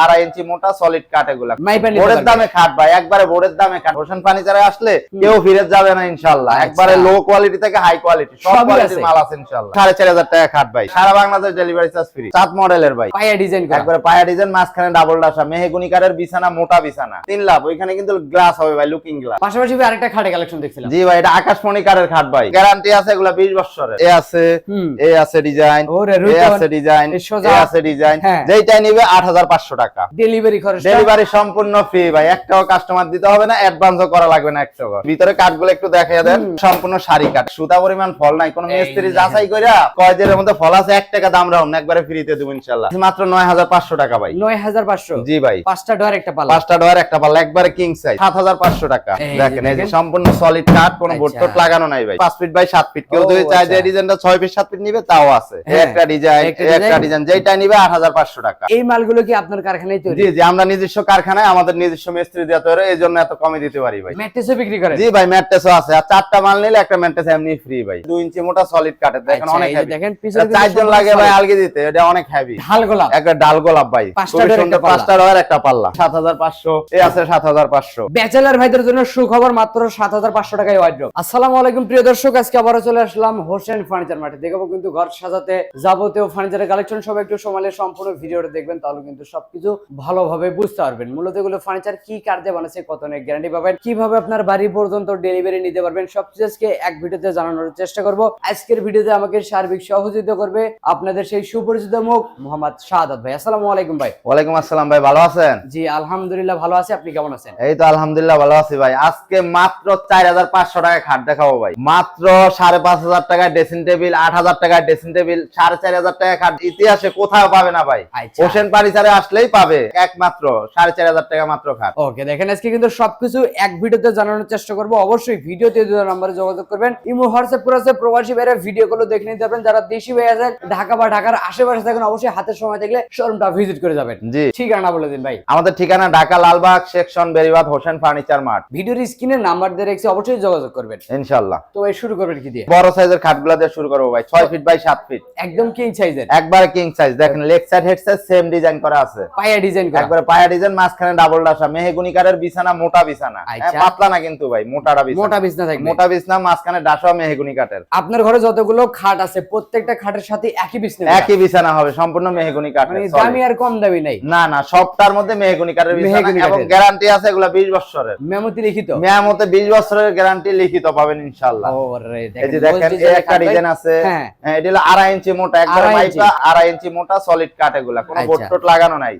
2.5 ইঞ্চি মোটা সলিড কাঠ এগুলা বোর্ডের দামে খাট ভাই, একবারে বোর্ডের দামে খাট। হোসেন ফার্নিচারে আসলে কেউ ফিরে যাবে না ইনশাআল্লাহ। একবারে লো কোয়ালিটি থেকে হাই কোয়ালিটি সব কোয়ালিটির মাল আছে ইনশাআল্লাহ। 4.5 টাকা খাট ভাই, সারা বাংলাদেশ ডেলিভারি চার্জ ফ্রি। 7 মডেলের ভাই, পায়া ডিজাইন করা, একবারে পায়া ডিজাইন, মাঝখানে ডাবল ডাসা, মেহগনি কাঠের বিছানা, মোটা বিছানা। 3 লাভ, ওইখানে কিন্তু গ্লাস হবে ভাই, লুকিং গ্লাস। পাশাপাশি আরেকটা খাটের কালেকশন দেখছিলাম। জি ভাই, এটা আকাশমণি কাঠের খাট ভাই, গ্যারান্টি আছে এগুলা 20 বছরের। এ আছে ডিজাইন, এ আছে ডিজাইন, এ আছে ডিজাইন, যেইটা নিবে 8500 টাকা। ডেলিভারি খরচ, ডেলিভারি সম্পূর্ণ ফ্রি ভাই, একটাও কাস্টমার দিতে হবে না, অ্যাডভান্সও করা লাগবে না একটাও। ভিতরে কাঠগুলো একটু দেখিয়ে দেন, সম্পূর্ণ সারি কাঠ, সুতা পরিমাণ ফল নাই। কোন মিস্ত্রি যাচাই কইরা কয় যে এর মধ্যে ফল আছে 1 টাকা দাম রাখুন, একবারে ফ্রিতে দেব ইনশাআল্লাহ। মাত্র 9500 টাকা ভাই। 9500? জি ভাই, 5টা ডোর একটা পাল্লা, 5টা ডোর একটা পাল্লা, একবারে কিং সাইজ, 7500 টাকা। দেখেন এই যে সম্পূর্ণ সলিড কাঠ, কোনো বোর্ড লাগানো নাই ভাই। 5 ফিট বাই 7 ফিট, কেউ যদি চায় যে ডিজাইনটা 6 ফিট 7 ফিট নিবে তাও আছে। একটা ডিজাইন, একটা ডিজাইন, যেটা নিবে 8500 টাকা। এই মালগুলো কি আপনার কারখানায় তৈরি? জি জি, আমরা নিজস্ব কারখানায় আমাদের নিজস্ব মিস্ত্রি দিয়ে তৈরি, এইজন্য এত কমে দিতে পারি ভাই। ম্যাট্রেসও বিক্রি করেন? জি ভাই, ম্যাট্রেসও আছে। আর 4টা মাল নিলে একটা ম্যাট্রেস এমনি ফ্রি ভাই। 2 ইঞ্চি মোটা সলিড কাঠের, দেখেন অনেক হেভি। দেখেন পিছনে 4 জন লাগে ভাই আলগি দিতে, এটা অনেক হেভি। ঢাল গোলাপ, একটা ডাল গোলাপ ভাই, খুব সুন্দর। 5টা ডোর একটা পাল্লা, 7500। এই আছে 7500। ব্যাচেলর ভাইদের জন্য সুখবর, মাত্র 7500 টাকায় ওয়ার্ড্রোব। আসসালামু আলাইকুম প্রিয় দর্শক, আজকে আবারো চলে আসলাম হোসেন ফার্নিচার মার্টে। দেখাবো কিন্তু ঘর সাজাতে যাবতীয় ফার্নিচারের কালেকশন। সব একটু সময় সম্পূর্ণ ভিডিওটা দেখবেন, তাহলে কিন্তু সবকিছু ভালোভাবে বুঝতে পারবেন। মূলত এগুলো ফার্নিচার কি কাঠ দিয়ে বানাচ্ছে, কত অনেক গ্যারান্টি পাবেন, কিভাবে আপনার বাড়ি পর্যন্ত ডেলিভারি নিতে পারবেন, সবকিছু আজকে এক ভিডিওতে জানানোর চেষ্টা করব। আজকের ভিডিওতে আমাকে সার্বিক সহযোগিতা করবে আপনাদের সেই সুপরিচিত মুখ মোহাম্মদ শাহাদাত ভাই। আসসালামু আলাইকুম ভাই। ওয়ালাইকুম আসসালাম ভাই, ভালো আছেন? জি আলহামদুলিল্লাহ ভালো আছি, আপনি কেমন আছেন? এই তো আলহামদুলিল্লাহ ভালো আছি ভাই। আজকে মাত্র 4500 টাকায় খাট দেখাবো ভাই। মাত্র 5500 টাকায় ড্রেসিং টেবিল, 8000 টাকায় ড্রেসিং টেবিল, 4500 টাকায় খাট ইতিহাসে কোথাও পাবে না ভাই। হোসেন ফার্নিচারে আসলেই পাবে, একমাত্র 4500 টাকা মাত্র খাট। ওকে, দেখেন আজকে কিন্তু সবকিছু এক ভিডিওতে জানানোর চেষ্টা করব। অবশ্যই ভিডিওতে দুটো নম্বরে যোগাযোগ করবেন। ইমো, হোয়াটসঅ্যাপ করে আছে প্রবাসী ভাইরা ভিডিওগুলো দেখে নিতে পারবেন। যারা দেশি ভাই আছেন, ঢাকা বা ঢাকার আশেপাশে থাকেন, অবশ্যই হাতের সময় থাকলে শোরুমটা ভিজিট করে যাবেন। জি, ঠিকানা বলে দিন ভাই। আমাদের ঠিকানা Dhaka Lalbagh section Beribadh, Hossain furniture mart. ভিডিওর স্ক্রিনে নাম্বার দিয়ে রেখেছি, অবশ্যই যোগাযোগ করবেন ইনশাআল্লাহ। তো এই শুরু করবেন কি দিয়ে? বড় সাইজের খাটগুলো দিয়ে শুরু করব ভাই। 6 ফিট বাই 7 ফিট, একদম কিং সাইজের, একবারে কিং সাইজ। দেখেন leg side head side same design করা আছে, পায়া ডিজাইন করা, একবারে পায়া ডিজাইন, মাঝখানে ডাবল ডাসা, মেহগনি কাঠের বিছানা, মোটা বিছানা, পাতলা না কিন্তু ভাই, মোটাটা বিছানা, মোটা বিছনা থাকবে, মোটা বিছনা, মাঝখানে ডাসা মেহগনি কাঠের। আপনার ঘরে যতগুলো খাট আছে প্রত্যেকটা খাটের সাথে একই বিছনা, একই বিছানা হবে, সম্পূর্ণ মেহগনি কাঠের। মানে দামি আর কম দামি নাই। না না, সবটার মধ্যে মেহগনি কাঠের বিছানা, এবং গ্যারান্টি আছে এগুলা 20 বছরের। মেমোতে লিখিত, মেমোতে 20 বছরের গ্যারান্টি লিখিত পাবেন ইনশাআল্লাহ। ওরে এই যে দেখেন এই একটা ডিজাইন আছে, হ্যাঁ এটা হলো 2.5 ইঞ্চি মোটা, একবারে মাইপা 2.5 ইঞ্চি মোটা সলিড কাঠ এগুলা, কোনো বোর্ড টোট লাগানো নাই।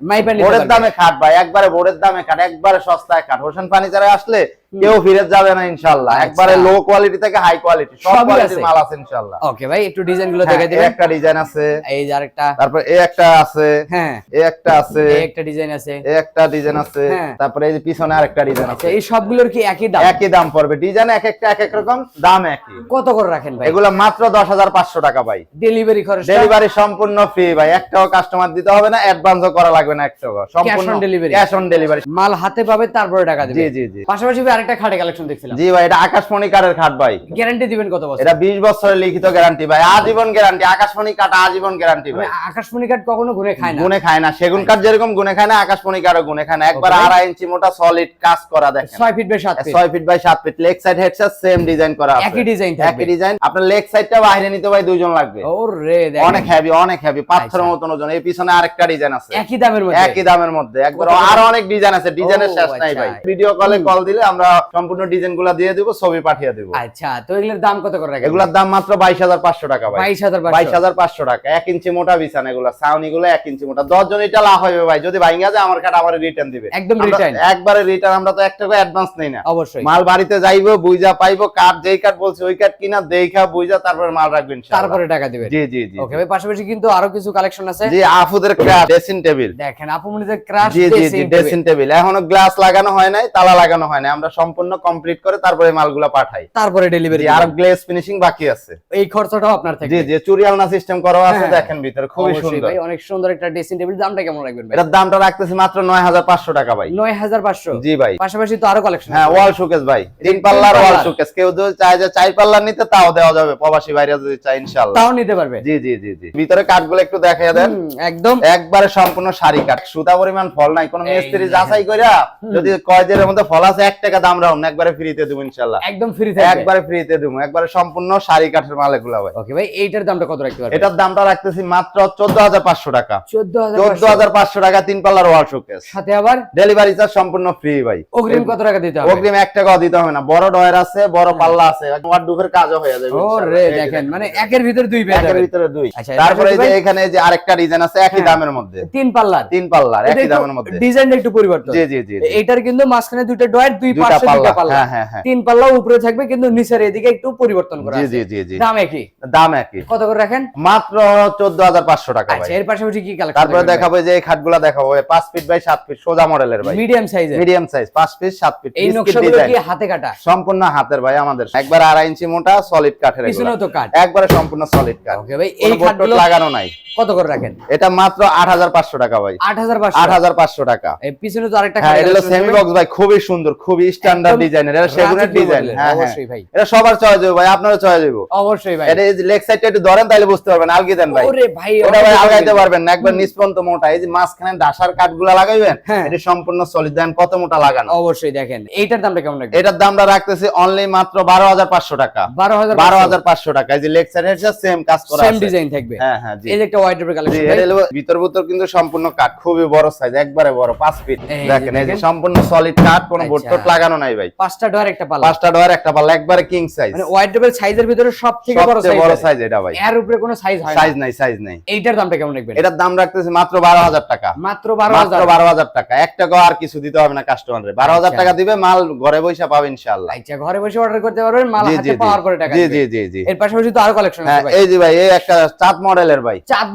বোর্ডের দামে খাট ভাই, একবারে বোর্ডের দামে খাট, একবারে সস্তায় খাট। হোসেন ফার্নিচারে আসলে কেউ ফিরে যাবে না ইনশাআল্লাহ। একবারে লো কোয়ালিটি থেকে হাই কোয়ালিটি সব কোয়ালিটির মাল আছে ইনশাআল্লাহ। ওকে ভাই, একটু ডিজাইনগুলো দেখাই দিবেন। একটা ডিজাইন আছে, এই যে আরেকটা, তারপর এই একটা আছে, হ্যাঁ এই একটা আছে, এই একটা ডিজাইন আছে, এই একটা ডিজাইন আছে, তারপরে এই যে পিছনে আরেকটা ডিজাইন আছে। এই সবগুলোর কি একই দাম? একই দাম পড়বে, ডিজাইন এক একটা এক এক রকম, দাম একই। কত করে রাখেন ভাই? এগুলা মাত্র 10500 টাকা ভাই। ডেলিভারি খরচ? ডেলিভারি সম্পূর্ণ ফ্রি ভাই, একটাও কাস্টমার দিতে হবে না, অ্যাডভান্সও করা লাগবে না একটাও, সম্পূর্ণ ক্যাশ অন ডেলিভারি। মাল হাতে পাবে তারপরে টাকা দিবে। জি জি জি। পাশাপাশি আরেকটা খাটে কালেকশন দেখছিলাম। জি ভাই, এটা আকাশমণি কাঠের খাট ভাই। গ্যারান্টি দিবেন কত বছর? এটা 20 বছরের লিখিত গ্যারান্টি ভাই, আজীবন গ্যারান্টি। আকাশমণি কাঠ আজীবন গ্যারান্টি ভাই। আকাশমণি কাঠ কখনো গুনে খায় না? গুনে খায় না, সেগুন কাঠ যেরকম গুনে খায় না, আকাশমণি কাঠও গুনে খায় না। একবার 2.5 ইঞ্চি মোটা সলিড কাজ করা, দেখেন 6 feet by 7 feet, 6 feet by 7 feet, leg side head side same design করা আছে, একই ডিজাইন থাকবে, একই ডিজাইন। আপনার লেগ সাইডটা বাইরে নিতে ভাই 2 জন লাগবে। ওরে দেখেন অনেক হেভি, অনেক হেভি, পাথরের মতন ওজন। এই পিছনে আরেকটা ডিজাইন আছে, একই দামের মধ্যে, একই দামের মধ্যে, একবার আরো অনেক ডিজাইন আছে, ডিজাইনের শেষ নাই ভাই। ভিডিও কলে কল দিলে আমরা সম্পূর্ণ ডিজাইনগুলো দিয়ে দিব, ছবি পাঠিয়ে দিব। আচ্ছা, তো এগুলোর দাম কত করে রাখেন? এগুলোর দাম মাত্র 22500 টাকা ভাই। 22500 টাকা। 1 ইঞ্চি মোটা বিছানা, এগুলা সাউনি গুলো 1 ইঞ্চি মোটা। 10 জন এটা লাভ হবে ভাই, যদি ভাঙা যায় আমার কাট আবার রিটার্ন দিবে, একদম রিটার্ন, একবারে রিটার্ন। আমরা তো 1 টাকা অ্যাডভান্স নেই না, অবশ্যই। মাল বাড়িতে যাইবো, বুইজা পাইবো, কাট যেই কাট বলছে ওই কাট কিনা দেখা বুইজা তারপরে মাল রাখবেন ইনশাআল্লাহ, তারপরে টাকা দিবেন। জি জি জি। ওকে ভাই, পাশাপাশি কিন্তু আরো কিছু কালেকশন আছে। জি, আফুদের ক্রাশ ড্রেসিং টেবিল, দেখেন আপুমনিদের ক্রাশ জি জি জি, ড্রেসিং টেবিল। এখনো গ্লাস লাগানো হয় নাই, তালা লাগানো হয় নাই, আমরা সম্পূর্ণ কমপ্লিট করে তারপরে মালগুলা পাঠাই, তারপরে ডেলিভারি আর গ্লেজ ফিনিশিং বাকি আছে। এই খরচাটাও আপনার থেকে? জি জি, চুরিয়ালনা সিস্টেম করা আছে, দেখেন ভিতরে খুবই সুন্দর ভাই, অনেক সুন্দর একটা ড্রেসিং টেবিল। দামটা কেমন রাখবেন ভাই? এটার দামটা রাখতেছি মাত্র 9500 টাকা ভাই। 9500? জি ভাই। পাশাপাশি তো আরো কালেকশন। হ্যাঁ, ওয়াল শোকেস ভাই, 3 পাল্লার ওয়াল শোকেস। কেউ যদি চায় যে 4 পাল্লার নিতে, তাও দেওয়া যাবে, প্রবাসী ভাইরা যদি চায় ইনশাআল্লাহ তাও নিতে পারবে। জি জি জি জি। ভিতরে কাঠগুলো একটু দেখাইয়া দেন। একদম একবারে সম্পূর্ণ সারি কাঠ, সুতা পরিমাণ ফল নাই। কোন মিস্ত্রি যাচাই কইরা যদি কয় যে এর মধ্যে ফল আছে 1 টাকা দাম রাখুন, একবারে ফ্রিতে দেব ইনশাআল্লাহ। একদম ফ্রি থাকবে, একবারে ফ্রিতে দেব, একবারে সম্পূর্ণ সারি কাঠের মাল এগুলা ভাই। ওকে ভাই, এইটার দামটা কত রাখতে পারবেন? এটার দামটা রাখতেছি মাত্র 14500 টাকা। 14500 টাকা 3 পাল্লার ওয়াল শোকেস, সাথে আবার ডেলিভারি চার্জ সম্পূর্ণ ফ্রি ভাই। অগ্রিম কত টাকা দিতে হবে? অগ্রিম 1 টাকাও দিতে হবে না। বড় ডয়ার আছে, বড় পাল্লা আছে, ওয়ার্ডরোবের কাজও হয়ে যাবে ওরে দেখেন, মানে একের ভিতরে দুই পেয়ে যাবেন। একের ভিতরে দুই। আচ্ছা, তারপরে এই যে এখানে যে আরেকটা ডিজাইন আছে একই দামের মধ্যে, 3 পাল্লার। 3 পাল্লার একই দামের মধ্যে, ডিজাইনটা একটু পরিবর্তন। জি জি জি। এইটার কিন্তু মাঝখানে দুইটা ডয়ার, দুই পাশে দুইটা পাল্লা। হ্যাঁ হ্যাঁ হ্যাঁ। 3 পাল্লা উপরে থাকবে, কিন্তু নিচের এদিকে একটু পরিবর্তন করা আছে। জি জি জি। দাম একই? দাম একই। কত করে রাখেন? মাত্র 14500 টাকা ভাই। আচ্ছা, এর পাশাপাশি কি কালেকশন? তারপরে দেখাবো যে এই খাটগুলা দেখাবো 5 ফিট বাই 7 ফিট সোজা মডেলের ভাই, মিডিয়াম সাইজের। Medium size 5 feet 7 feet. এই নকশাগুলো কি হাতে কাটা? সম্পূর্ণ হাতের ভাই আমাদের, একবার 2.5 ইঞ্চি মোটা সলিড কাঠের, পিছনেও তো কাঠ, একবারে সম্পূর্ণ সলিড কাঠ। ওকে ভাই, এই খাটগুলো লাগানো নাই। কত করে রাখেন? এটা মাত্র 8500 টাকা ভাই। 8500 টাকা। এই পিছনে তো আরেকটা হ্যাঁ, এটা হলো সেমি বক্স ভাই, খুবই সুন্দর, খুবই স্ট্যান্ডার্ড ডিজাইনের। এটা সেগুনের ডিজাইন। হ্যাঁ অবশ্যই ভাই, এটা সবার চয়েস হবে ভাই, আপনারও চয়েস হবে অবশ্যই ভাই। এটা এই যে লেগ সাইডটা একটু ধরেন তাহলে বুঝতে পারবেন। আলগি দেন ভাই। ওরে ভাই, ওটা ভাই আলগাইতে পারবেন না, একবার নিচ পর্যন্ত মোটা। এই যে মাঝখানে ডাসার কাঠগুলা লাগাইবেন, এটা সম্পূর্ণ সলিড। দেন কত মোটা লাগানো। অবশ্যই দেখেন, এইটার দামটা কেমন রাখবেন? এটার দামটা রাখতেছি অনলি মাত্র 12500 টাকা। 12500 টাকা। এই যে লেগ সাইডের সেম কাজ করা আছে, সেম ডিজাইন থাকবে। হ্যাঁ হ্যাঁ জি। এই যে একটা ওয়াইড্রোবের কালেকশন, এটা হলো ভিতর কিন্তু সম্পূর্ণ কাঠ, খুবই বড় সাইজ, একবারে বড় 5 ফিট। দেখেন এই যে সম্পূর্ণ সলিড কাঠ, কোনো বোর্ড লাগানো নাই ভাই। 5টা ডয়ার একটা পাল্লা, 5টা ডয়ার একটা পাল্লা, একবারে কিং সাইজ। মানে ওয়াইড্রোবের সাইজের ভিতরে সবথেকে বড় সাইজ এটা ভাই। এর উপরে কোনো সাইজ হয় না, সাইজ নাই। এইটার দামটা কেমন রাখবেন? এটার দাম রাখতেছি মাত্র 12000 টাকা। মাত্র 12000 টাকা। 1 টাকা আর কিছু দিতে হবে না কাস্টমারে। 12000 টাকা দিবে, মাল ঘরে বসে পাবে ইনশাআল্লাহ। আচ্ছা, ঘরে বসে অর্ডার করতে পারবেন, মাল হাতে পাওয়ার পরে টাকা জি দিবেন। জি জি জি। এর পাশাপাশি তো আরো কালেকশন আছে ভাই। এই যে ভাই, এই একটা চাঁদ মডেলের ভাই, চাঁদ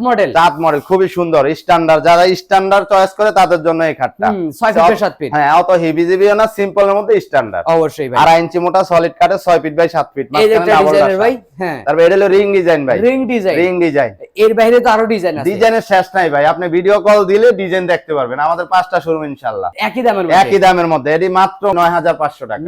মডেল খুবই সুন্দর, স্ট্যান্ডার্ড। যারা স্ট্যান্ডার্ড চয়েস করে তাদের জন্য এই খাটটা। 6 ফিট 7 ফিট। হ্যাঁ, অত হেভি জিবিও না, সিম্পলের মধ্যে স্ট্যান্ডার্ড। অবশ্যই ভাই। 2.5 ইঞ্চি মোটা সলিড কাঠে 6 ফিট বাই 7 ফিট। এই যে একটা ডিজাইনের ভাই। হ্যাঁ, তারপর এটা হলো রিং ডিজাইন ভাই। Ring design. এর বাইরে তো আরো ডিজাইন আছে। ডিজাইনের শেষ নাই ভাই, আপনি ভিডিও কল দিলে ডিজাইন দেখতে পারবেন। আমাদের 5টা শোরুম ইনশাআল্লাহ। একই দামের মধ্যে। এটি মাত্র 9500 টাকা।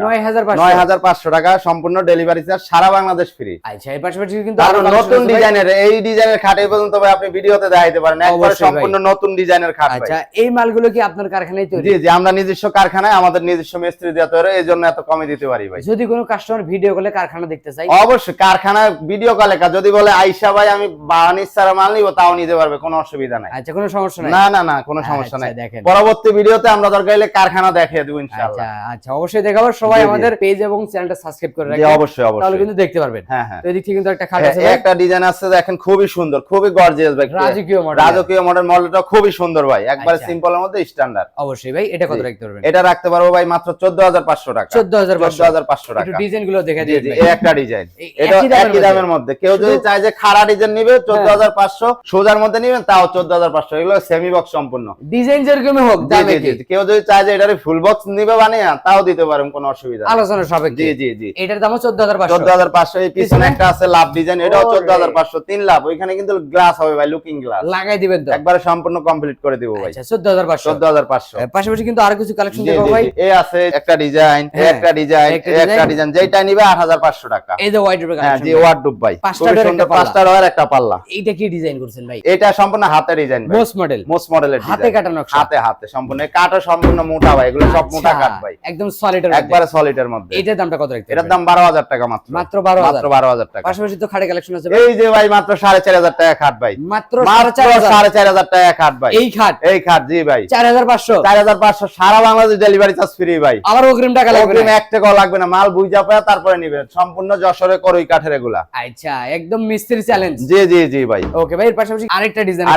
9500 টাকা, সম্পূর্ণ ডেলিভারি চার্জ, সারা বাংলাদেশ ফ্রি। আচ্ছা, এর পাশাপাশি কিন্তু আরো নতুন ডিজাইনের, এই ডিজাইনের খাট এই পর্যন্ত ভাই আপনি ভিডিওতে দেখাইতে পারেন, একবার সম্পূর্ণ নতুন ডিজাইনের খাট ভাই। আচ্ছা, এই মালগুলো কি আপনার কারখানায় তৈরি? জি জি, আমরা নিজস্ব কারখানায়, আমাদের নিজস্ব মিস্ত্রি দিয়ে তৈরি, এইজন্য এত কমে দিতে পারি ভাই। যদি কোনো কাস্টমার ভিডিও কলে কারখানা দেখতে চাই, অবশ্যই কারখানায় ভিডিও কলে যদি বলে আইসা ভাই আমি বানিস ছাড়া মাল নিব, তাও নিতে পারবে, কোনো অসুবিধা নাই। আচ্ছা, কোনো সমস্যা নাই? না, কোনো সমস্যা নাই। পরবর্তী ভিডিওতে আমরা দরকার হলে কারখানা দেখিয়ে দেব ইনশাআল্লাহ। আচ্ছা, অবশ্যই দেখাবো। সবাই আমাদের পেজ এবং চ্যানেলটা সাবস্ক্রাইব করে রাখবেন। অবশ্যই তাহলে কিন্তু দেখতে পারবেন। হ্যাঁ হ্যাঁ। তো এদিক থেকে কিন্তু একটা খাট আছে, একটা ডিজাইন আছে দেখেন, খুবই সুন্দর, খুবই গর্জিয়াস ভাই। রাজকীয় মডেল। মডেলটা খুবই সুন্দর ভাই, একবারে সিম্পলের মধ্যে স্ট্যান্ডার্ড। অবশ্যই ভাই। এটা কত রাখতে পারবেন? এটা রাখতে পারবো ভাই মাত্র 14500 টাকা। 14500 টাকা। একটু ডিজাইন গুলো দেখা দিন। এই একটা ডিজাইন, এটা একই দামের মধ্যে। কেউ যদি চায় যে খাড়া ডিজাইন নিবে 14500, সোজার মধ্যে নিবেন তাও 14500। এগুলো সেমি বক্স সম্পূর্ণ, ডিজাইন যেরকমই হোক দামে কি। কেউ যদি চায় যে এটারে ফুল বক্স নিবে বানিয়ে, তাও দিতে পারেন, কোনো অসুবিধা নেই, আলোচনা সাপেক্ষে। জি জি জি। এটার দামও 14500। 14500। এই পিছনে একটা আছে লাভ ডিজাইন, এটাও 14500। 3 লাভ। ওইখানে কিন্তু গ্লাস হবে ভাই, লুকিং গ্লাস লাগাই দিবেন তো, একবারে সম্পূর্ণ কমপ্লিট করে দিব ভাই। আচ্ছা, 14500। 14500। পাশাপাশি কিন্তু আরো কিছু কালেকশন দেখাবো ভাই। এই আছে একটা ডিজাইন, একটা ডিজাইন, যেটা নিবে 8500 টাকা। এই যে ওয়াইড্রোব কালেকশন। হ্যাঁ জি, ওয়ার্ডরোব ভাই, 5টা ডয়ার একটা পাল্লা। এইটা কি ডিজাইন করছেন ভাই? এটা সম্পূর্ণ হাতে ডিজাইন ভাই, মোস মডেলের ডিজাইন, হাতে কাটা নকশা। হাতে সম্পূর্ণ। কাটা সম্পূর্ণ মোটা ভাই, এগুলো সব মোটা কাট ভাই, একদম সলিডের মধ্যে, একবারে সলিডের মধ্যে। এটার দামটা কত রাখতে? এটার দাম 12000 টাকা মাত্র। মাত্র 12000 টাকা। পাশাপাশি তো খাটে কালেকশন আছে এই যে ভাই মাত্র 4500 টাকা খাট ভাই, মাত্র 4500 টাকা খাট ভাই। এই খাট জি ভাই, 4500 সারা বাংলাদেশ ডেলিভারি চার্জ ফ্রি ভাই। আবার অগ্রিম টাকা লাগবে না? 1 টাকাও লাগবে না, মাল বুঝা পায় তারপরে নিবেন। সম্পূর্ণ যশোরে করই কাঠের এগুলা। আচ্ছা, একদম মিস্ত্রি চ্যালেঞ্জ। জি জি জি ভাই। ওকে ভাই, এর পাশাপাশি আরেকটা ডিজাইন,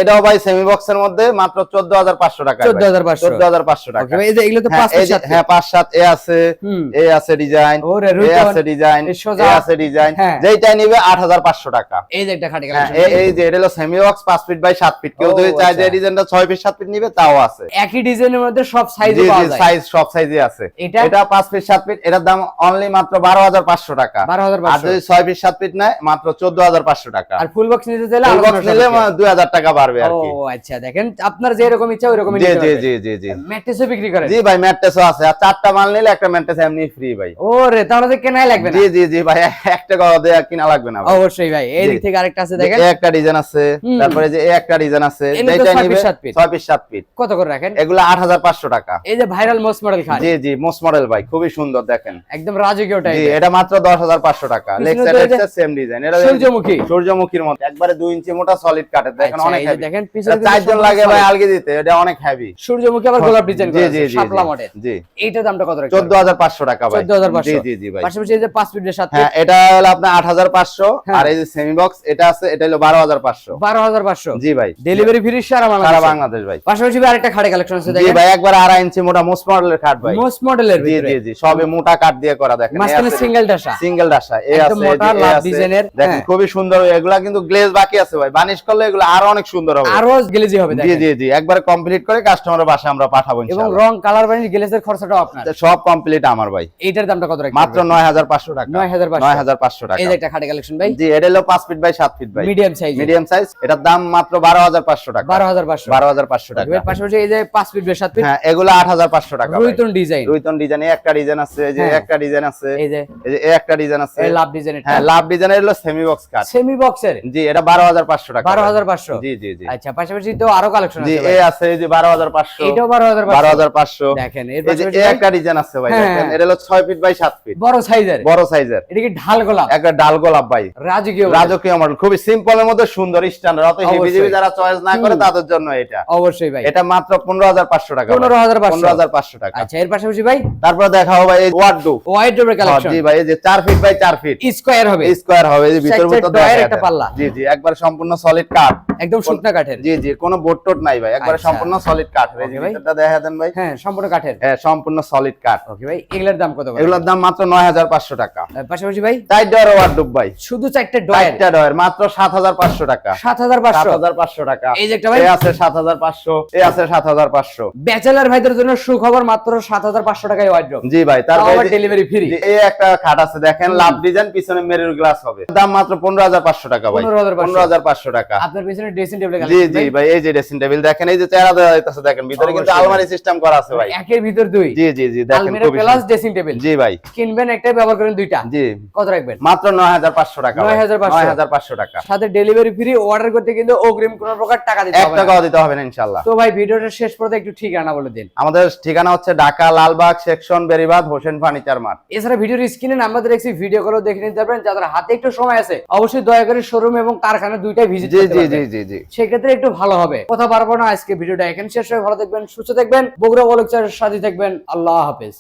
এটাও ভাই সেমি বক্সের মধ্যে, মাত্র 14500 টাকা। 14500 টাকা। ওকে ভাই, এই যে এগুলো তো 5-7। হ্যাঁ, 5-7 এ আছে, এ আছে ডিজাইন, এ আছে ডিজাইন, এ আছে ডিজাইন, যেটা নিবে 8500 টাকা। এই যে একটা খাটে কালেকশন, এই যে এটা হলো semi box 5 feet by 7 feet. কেউ যদি চায় যে ডিজাইনটা 6 ফিট 7 ফিট নিবে, তাও আছে। একই ডিজাইনের মধ্যে সব সাইজে পাওয়া যায়। সাইজ সব সাইজে আছে। এটা 5 ফিট 7 ফিট, এটার দাম অনলি মাত্র 12,500 টাকা। 12,500। আর যদি 6 ফিট 7 ফিট নেয় মাত্র 14,500 টাকা। আর ফুল বক্স নিতে চাইলে ফুল বক্স নিলে 2000 টাকা বাড়বে আর কি। ও আচ্ছা, দেখেন আপনার যে এরকম ইচ্ছা ওইরকমই জি নিতে জি পারবেন। জি জি জি। ম্যাট্রেসও বিক্রি করেন? জি ভাই, ম্যাট্রেসও আছে। আর 4টা মাল নিলে একটা ম্যাট্রেস এমনি ফ্রি ভাই। ওরে, তাহলে তো কেনাই লাগবে না। জি জি জি ভাই, 1 টাকা দিয়ে কিনা লাগবে না ভাই। অবশ্যই ভাই। এই দিক থেকে আরেকটা আছে দেখেন, এই একটা ডিজাইন আছে, তারপরে যে এই একটা ডিজাইন আছে, যেটা নিবে 6 ফিট 7 ফিট। কত করে রাখেন? এগুলো 8500 টাকা। এই যে ভাইরাল মোস্ট মডেল খাট। জি জি, মোস্ট মডেল ভাই, খুবই সুন্দর দেখেন, একদম রাজকীয় টাইপ। জি, এটা মাত্র 10500 টাকা। লেগ সাইড সেম ডিজাইন, এটা সূর্যমুখীর মতো একবারে 2 ইঞ্চি মোটা সলিড কাটের, দেখেন অনেক হেভি। দেখেন পিছনে 4 জন লাগে ভাই আলগি দিতে, এটা অনেক হেভি। সূর্যমুখী আবার গোলাপ ডিজাইন করা আছে, শাপলা মডেল। জি, এইটার দামটা কত রাখছেন? 14500 টাকা ভাই। 14500। জি জি জি ভাই। পাশাপাশি এই যে 5 ফিট 7 ফিট, হ্যাঁ, এটা হলো আপনার 8500। আর এই যে সেমি বক্স এটা আছে, এটা হলো 12500। 12500। জি ভাই, ডেলিভারি ফ্রি সারা বাংলাদেশ ভাই। পাশাপাশি আরেকটা খাটে কালেকশন আছে জি দেখেন। ভাই, একবার 2.5 ইঞ্চি মোটা মোস্ট মডেলের খাট ভাই। মোস্ট মডেলের জি ভিতরে। জি জি, সবে মোটা কাঠ দিয়ে করা, দেখেন মাঝখানে সিঙ্গেল ডাসা। সিঙ্গেল ডাসা এই একদম আছে, মোটা লাভ ডিজাইনের। দেখেন খুবই সুন্দর। এগুলা কিন্তু গ্লেজ বাকি আছে ভাই, বানিশ করলে এগুলো আরো অনেক সুন্দর হবে, আরো গ্লেজি হবে জি দেখেন। জি জি, একবার কমপ্লিট করে কাস্টমারের বাসায় আমরা পাঠাবো এবং ইনশাআল্লাহ। রং কালার বানিশ গ্লেজের খরচাটাও আপনার, সব কমপ্লিট আমার ভাই। এইটার দামটা কত রাখছেন? মাত্র 9500 টাকা। 9500 টাকা। এই যে একটা খাটে কালেকশন ভাই। জি, এটা হলো 5 ফিট বাই 7 ফিট ভাই, মিডিয়াম সাইজ। Medium size. এটার দাম মাত্র 12500 টাকা। 12500 টাকা। এর পাশাপাশি এই যে 5 ফিট 7 ফিট, হ্যাঁ, এগুলো 8500 টাকা ভাই। রুইতন ডিজাইন। রুইতন ডিজাইন, এই একটা ডিজাইন আছে, এই যে একটা ডিজাইন আছে, এই যে এই একটা ডিজাইন আছে, এই লাভ ডিজাইন। হ্যাঁ, লাভ ডিজাইনের হলো সেমি বক্স কাট, সেমি বক্সের। জি, এটা 12500 টাকা। 12500। জি জি জি। আচ্ছা, পাশাপাশি তো আরো কালেকশন জি, আছে ভাই। এই আছে, এই যে 12500, এটাও 12500। 12500 দেখেন এর এই যে পাশাপাশি এই একটা ডিজাইন আছে ভাই, দেখেন এটা হলো 6 ফিট বাই 7 ফিট, বড় সাইজের। বড় সাইজের। এটা কি ঢাল গোলাপ? একটা ডাল গোলাপ ভাই, রাজকীয় মডেল, খুবই সিম্পলের মধ্যে সুন্দর স্ট্যান্ডার্ড। অত হেভি হেভি যারা চয়েস না করে তাদের জন্য এটা। অবশ্যই ভাই। এটা মাত্র 15500 টাকা। 15500 টাকা। আচ্ছা, এর পাশাপাশি ভাই তারপর দেখাও ভাই এই ওয়াইড্রোবের কালেকশন। জি ভাই, এই যে 4 ফিট বাই 4 ফিট স্কয়ার হবে, স্কয়ার হবে, এই যে ভিতর ভিতর দেখা একটা পাল্লা। জি জি, একবার সম্পূর্ণ সলিড কাঠ, একদম শুকনা কাঠের। জি জি, কোনো বোর্ড টোট নাই ভাই, একবার সম্পূর্ণ সলিড কাঠ। এই যে ভিতরটা দেখা দেন ভাই। হ্যাঁ, সম্পূর্ণ কাঠের। হ্যাঁ, সম্পূর্ণ সলিড কাঠ। ওকে ভাই, এগুলোর দাম কত? এগুলোর দাম মাত্র 9500 টাকা। পাশাপাশি ভাই 4 ডয়ার ওয়ার্ডরোব ভাই, শুধু 4টা ডয়ার, 4টা ডয়ার মাত্র 7500 টাকা। 7500 টাকা। এই যে একটা ভাই, এই আছে 7500, এই আছে 7500। ব্যাচেলর ভাইদের জন্য সুখবর, মাত্র 7500 টাকায় ওয়ার্ডরোব। জি ভাই, তারপর ডেলিভারি ফ্রি। এই একটা খাট আছে দেখেন, লাভ ডিজাইন, পিছনে মেরুর গ্লাস হবে, দাম মাত্র 15500 টাকা ভাই। 15500 টাকা। আপনার পিছনে ড্রেসিং টেবিল। জি জি ভাই, এই যে ড্রেসিং টেবিল দেখেন, এই যে চেহারা দেওয়া যাইতেছে, দেখেন ভিতরে কিন্তু আলমারি সিস্টেম করা আছে ভাই, একের ভিতর দুই। জি জি জি, দেখেন আলমিরা খুবই প্লাস ড্রেসিং টেবিল। জি ভাই, কিনবেন একটা, ব্যবহার করেন দুইটা। জি, কত রাখবেন? মাত্র 9500 টাকা। 9500 টাকা। সাথে ডেলিভারি ফ্রি। অর্ডার করতে কিন্তু অগ্রিম কোনো প্রকার টাকা দিতে 1 হবে না। টাকাও দিতে হবে না ইনশাআল্লাহ। তো ভাই, ভিডিওটা শেষ পর্যন্ত একটু ঠিকানা বলে দিন। আমাদের ঠিকানা হচ্ছে Dhaka Lalbagh section Beribadh Hossain furniture mart. এছাড়া ভিডিওর স্ক্রিনে নাম্বার দেখছি, ভিডিও কলও দেখে নিতে পারবেন। যাদের হাতে একটু সময় আছে অবশ্যই দয়া করে শোরুম এবং কারখানা দুইটাই ভিজিট করতে পারবেন। জি জি জি, সেক্ষেত্রে একটু ভালো হবে। কথা পারবো না, আজকে ভিডিওটা এখানে শেষ হয়ে, ভালো থাকবেন, সুস্থ থাকবেন, বগুড়া ওয়ালকচারের সাথে থাকবেন। আল্লাহ হাফেজ।